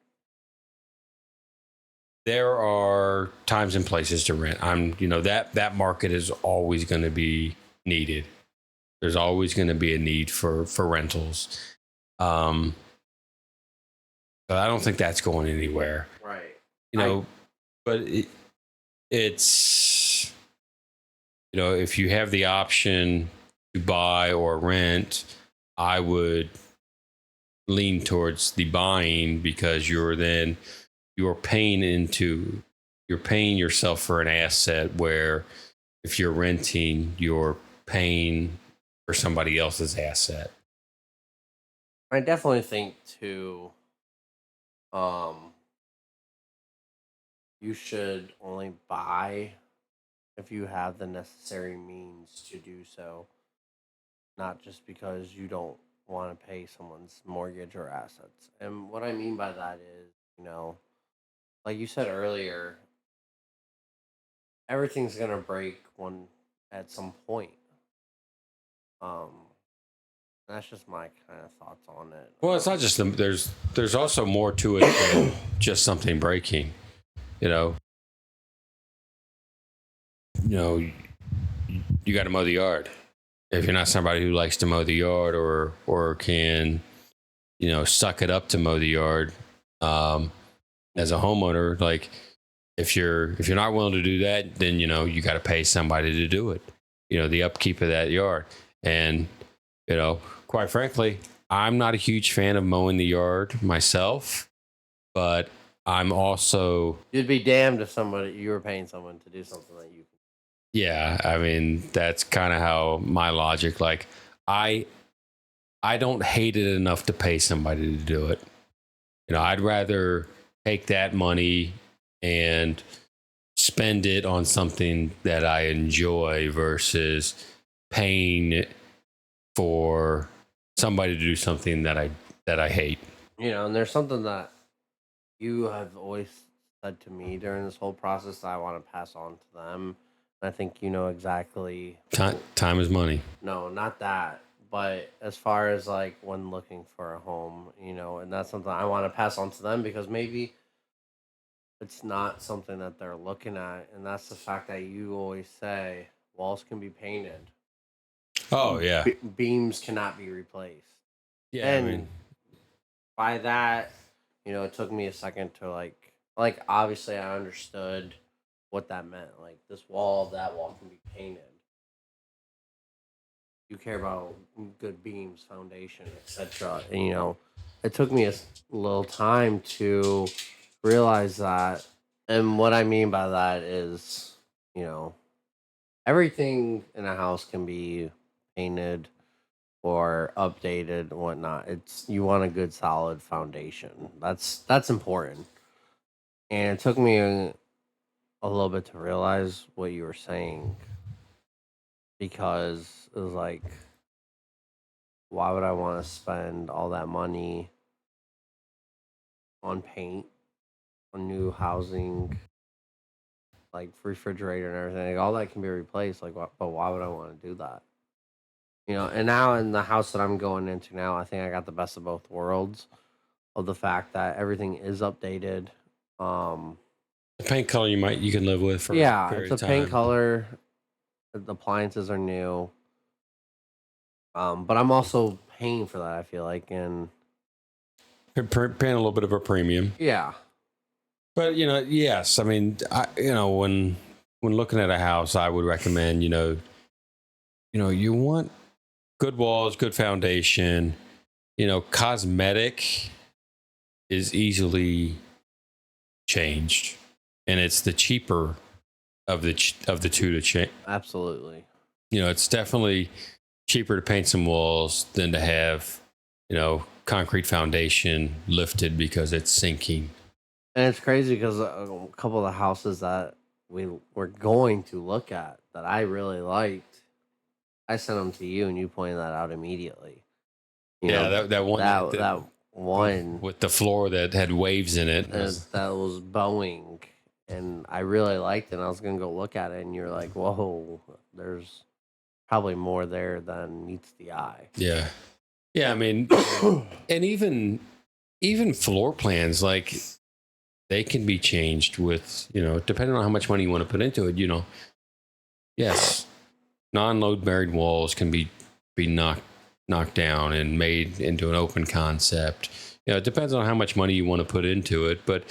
there are times and places to rent. That market is always going to be needed. There's always going to be a need for rentals. Um, but I don't think that's going anywhere. Right. But it's if you have the option to buy or rent, I would lean towards the buying because you're paying yourself for an asset where if you're renting, you're paying for somebody else's asset. I definitely think too. Um, you should only buy if you have the necessary means to do so, not just because you don't want to pay someone's mortgage or assets. And what I mean by that is, like you said earlier, everything's gonna break one at some point. Um, that's just my kind of thoughts on it. Well, it's not just there's also more to it than just something breaking. You know, you know, you got to mow the yard. If you're not somebody who likes to mow the yard or can, suck it up to mow the yard, as a homeowner, like if you're not willing to do that, then you got to pay somebody to do it. The upkeep of that yard, and quite frankly, I'm not a huge fan of mowing the yard myself, but I'm also You'd be damned if you were paying someone to do something that you. yeah. I mean, that's kind of how my logic. Like, I don't hate it enough to pay somebody to do it. I'd rather take that money and spend it on something that I enjoy versus paying for somebody to do something that I hate. And there's something that you have always said to me during this whole process that I want to pass on to them. I think you know exactly. Time is money. No, not that. But as far as like when looking for a home, and that's something I want to pass on to them because maybe it's not something that they're looking at. And that's the fact that you always say walls can be painted. Oh, yeah. Beams cannot be replaced. Yeah. And by that, it took me a second to like obviously I understood what that meant. Like this wall, that wall can be painted. You care about good beams, foundation, etc. And it took me a little time to realize that. And what I mean by that is, everything in a house can be painted or updated and whatnot. It's you want a good solid foundation. That's important. And it took me a little bit to realize what you were saying because it was like, why would I want to spend all that money on paint, on new housing, like refrigerator and everything? Like, all that can be replaced. Like, but why would I want to do that? And now in the house that I'm going into now, I think I got the best of both worlds of the fact that everything is updated. The paint color you can live with for Yeah, a period it's a of time. paint color. The appliances are new. But I'm also paying for that, I feel like, and Paying a little bit of a premium. yeah. But yes, I mean, when looking at a house, I would recommend you want good walls, good foundation. Cosmetic is easily changed, and it's the cheaper of the two to change. Absolutely. It's definitely cheaper to paint some walls than to have, concrete foundation lifted because it's sinking. And it's crazy because a couple of the houses that we were going to look at that I really liked, I sent them to you and you pointed that out immediately. That one that one with the floor that had waves in it that was bowing, and I really liked it. And I was gonna go look at it, and you're like, "Whoa, there's probably more there than meets the eye." Yeah. I mean, and even floor plans, like, they can be changed with, depending on how much money you want to put into it. Yes, non-load bearing walls can be knocked down and made into an open concept. It depends on how much money you want to put into it, but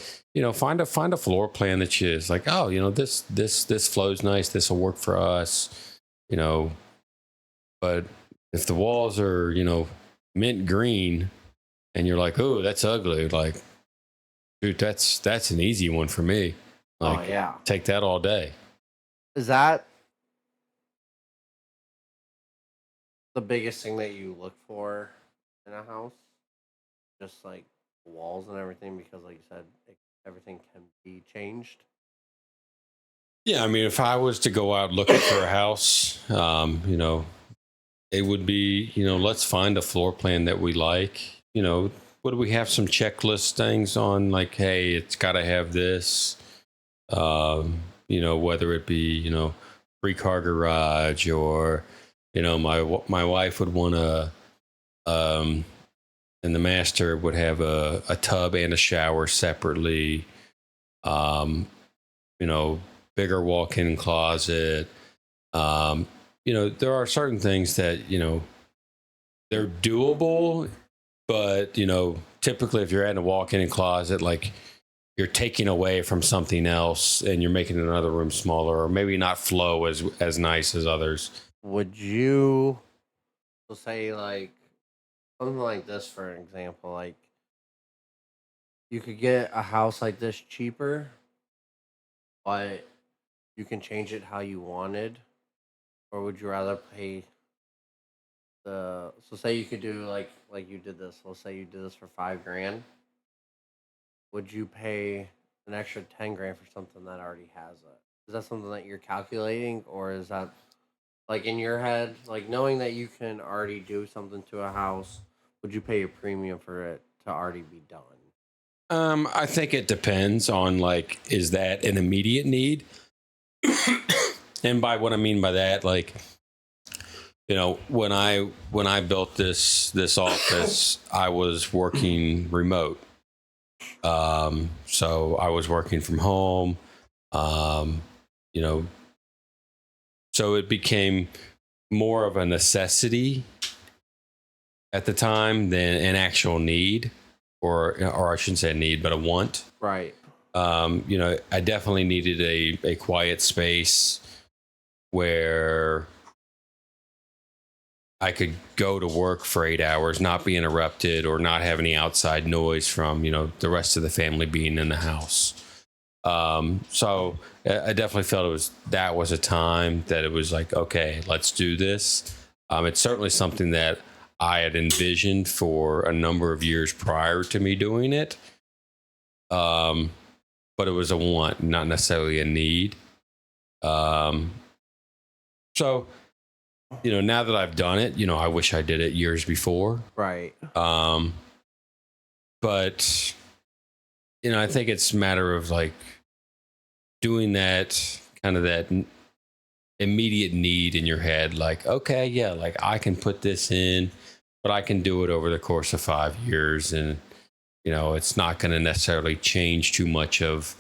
find a floor plan that is like, oh, this flows nice, this will work for us, but if the walls are, mint green and you're like, oh, that's ugly, like, dude, that's an easy one for me. Like, take that all day. Is that the biggest thing that you look for in a house? Just like walls and everything, because like you said, everything can be changed. Yeah, I mean, if I was to go out looking for a house, it would be, let's find a floor plan that we like. What do we have? Some checklist things on, like, hey, it's got to have this. Whether it be, 3-car garage, or, my wife would want and the master would have a tub and a shower separately. Bigger walk-in closet. There are certain things that, they're doable, but, typically if you're adding a walk-in closet, like, you're taking away from something else and you're making another room smaller, or maybe not flow as nice as others. Would you say, like, something like this, for an example, like, you could get a house like this cheaper, but you can change it how you wanted? Or would you rather pay so say you could do like you did this. Let's say you did this for $5,000. Would you pay an extra 10 grand for something that already has it? Is that something that you're calculating, or is that like in your head, like knowing that you can already do something to a house? Would you pay a premium for it to already be done? I think it depends on, like, is that an immediate need? And by what I mean by that, like, when I built this office, I was working remote. So I was working from home. So it became more of a necessity at the time than an actual need, or I shouldn't say a need, but a want. Right. I definitely needed a quiet space where I could go to work for 8 hours, not be interrupted, or not have any outside noise from, the rest of the family being in the house. So I definitely felt that was a time that it was like, okay, let's do this. It's certainly something that I had envisioned for a number of years prior to me doing it. But it was a want, not necessarily a need. So, now that I've done it, I wish I did it years before. Right. But, I think it's a matter of, like, doing that kind of that immediate need in your head. Like, okay, yeah, like, I can put this in, but I can do it over the course of 5 years. And, it's not going to necessarily change too much of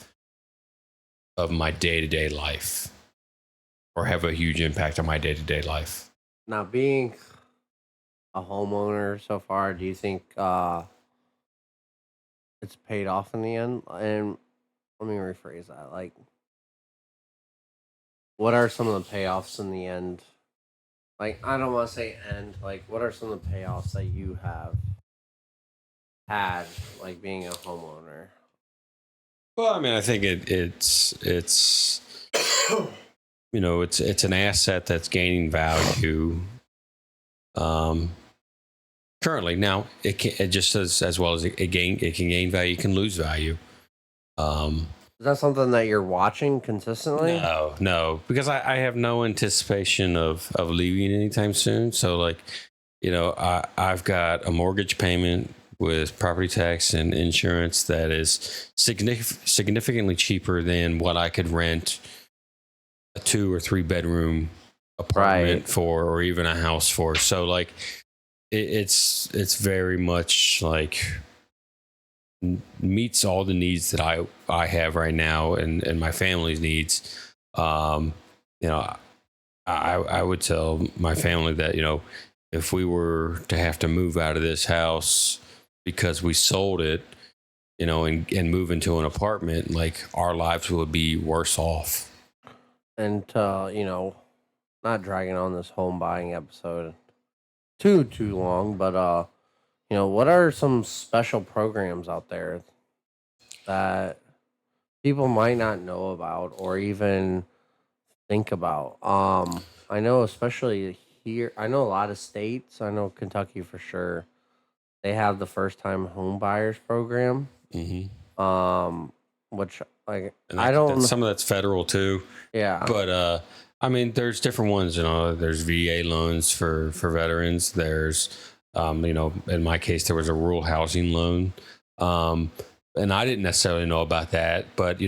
my day-to-day life, or have a huge impact on my day-to-day life. Now, being a homeowner so far, do you think it's paid off in the end? And let me rephrase that. Like, what are some of the payoffs in the end? Like, I don't want to say end. Like, what are some of the payoffs that you have had, like, being a homeowner? Well, I mean, I think it's it's an asset that's gaining value um, currently. Now, it just as well as it can gain value, it can lose value. Um, Is that something that you're watching consistently? no, because I have no anticipation of leaving anytime soon. So, like, I've got a mortgage payment with property tax and insurance that is significantly cheaper than what I could rent a 2 or 3 bedroom apartment Right. for, or even a house for. So, like, it's very much like meets all the needs that I have right now and my family's needs. Um, you know, I would tell my family that, if we were to have to move out of this house because we sold it, and move into an apartment, like, our lives would be worse off. And not dragging on this home buying episode too long, but what are some special programs out there that people might not know about or even think about? I know especially here, I know a lot of states, I know Kentucky for sure. They have the first time home buyers program. Hmm. Um which like And I that's don't some of that's federal too. yeah. But I mean, there's different ones. There's VA loans for veterans. There's in my case, there was a rural housing loan, um, and I didn't necessarily know about that. But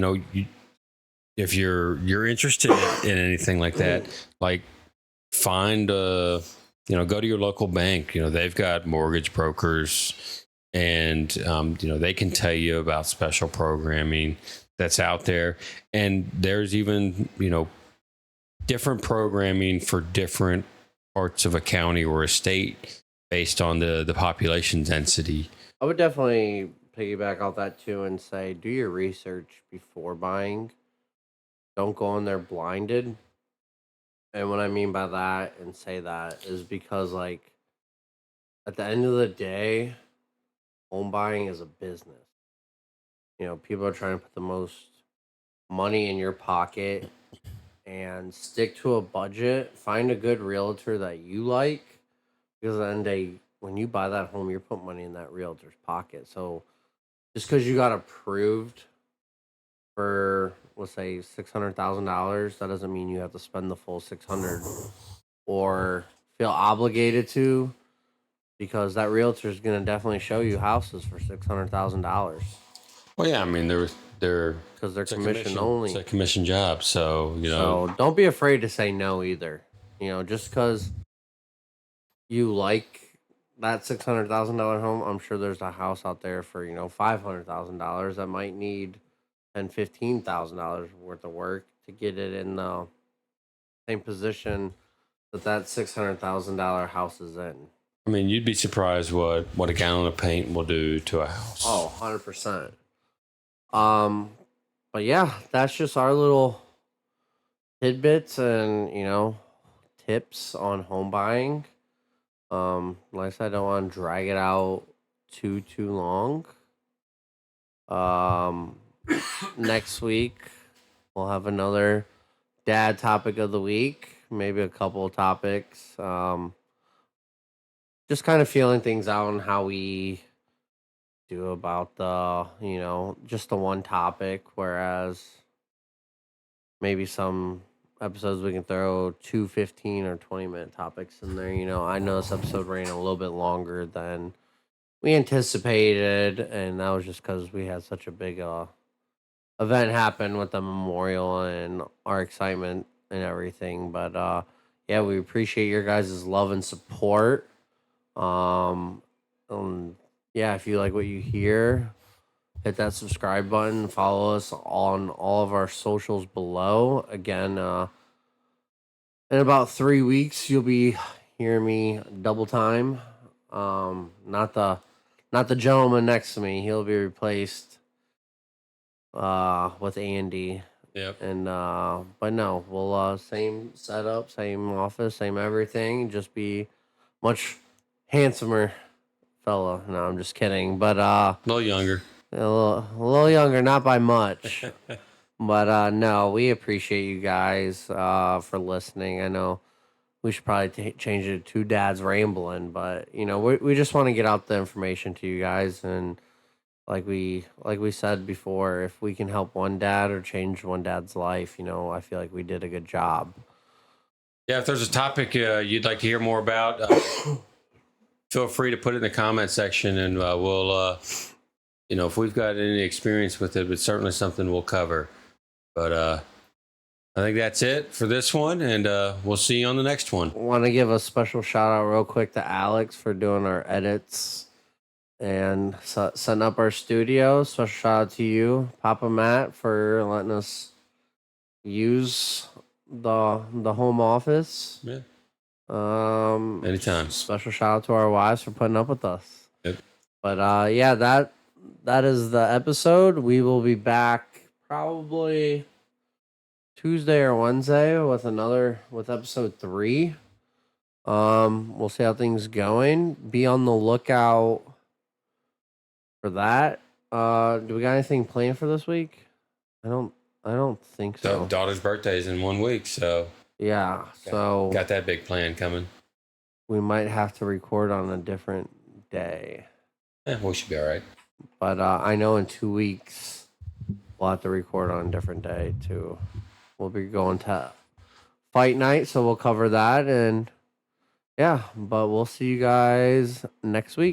if you're interested in anything like that, like, find go to your local bank. They've got mortgage brokers, and they can tell you about special programming that's out there. And there's even different programming for different parts of a county or a state based on the population density. I would definitely piggyback off that too and say do your research before buying. Don't go in there blinded. And what I mean by that and say that is because like at the end of the day, home buying is a business. People are trying to put the most money in your pocket and stick to a budget. Find a good realtor that you like because at the end of the day, when you buy that home, you're putting money in that realtor's pocket. So just because you got approved for let's say $600,000, that doesn't mean you have to spend the full 600 or feel obligated to because that realtor is going to definitely show you houses for $600,000 Well, yeah, I mean, they're because they're it's a commission commission it's only. a commission job, so So don't be afraid to say no either. Just because you like that $600,000 home, I'm sure there's a house out there for $500,000 that might need $15,000 worth of work to get it in the same position that $600,000 house is in. I mean, you'd be surprised what a gallon of paint will do to a house. Oh, 100%. Um, but yeah, that's just our little tidbits and tips on home buying. Like I said, I don't want to drag it out too long. Um, next week we'll have another dad topic of the week, maybe a couple of topics. Just kind of feeling things out on how we do about the just the one topic, whereas maybe some episodes we can throw 2 15 or 20-minute topics in there. I know this episode ran a little bit longer than we anticipated, and that was just because we had such a big event happen with the memorial and our excitement and everything. But yeah, we appreciate your guys' love and support. Um, um yeah, if you like what you hear, hit that subscribe button, follow us on all of our socials below. Again, in about 3 weeks you'll be hearing me double time. Not the gentleman next to me. He'll be replaced with Andy. Yep. And but no, we'll same setup, same office, same everything, just be much handsomer fella. No, I'm just kidding. But A little younger. A little younger, not by much. But no, we appreciate you guys for listening. I know we should probably change it to Two Dads Rambling, but we just want to get out the information to you guys, and like we said before, if we can help one dad or change one dad's life, I feel like we did a good job. Yeah, if there's a topic you'd like to hear more about, feel free to put it in the comment section, and we'll, if we've got any experience with it, it's certainly something we'll cover. But I think that's it for this one, and we'll see you on the next one. Want to give a special shout out real quick to Alex for doing our edits and setting up our studio. Special shout out to you, Papa Matt, for letting us use the home office. Yeah. Anytime. Special shout out to our wives for putting up with us. Yep. But yeah, that is the episode. We will be back probably Tuesday or Wednesday with episode 3. We'll see how things going. Be on the lookout for that. Do we got anything planned for this week? I don't think so. Daughter's birthday is in 1 week, so yeah. So got that big plan coming. We might have to record on a different day. We should be all right. But I know in 2 weeks we'll have to record on a different day too. We'll be going to fight night, so we'll cover that, and yeah. But we'll see you guys next week.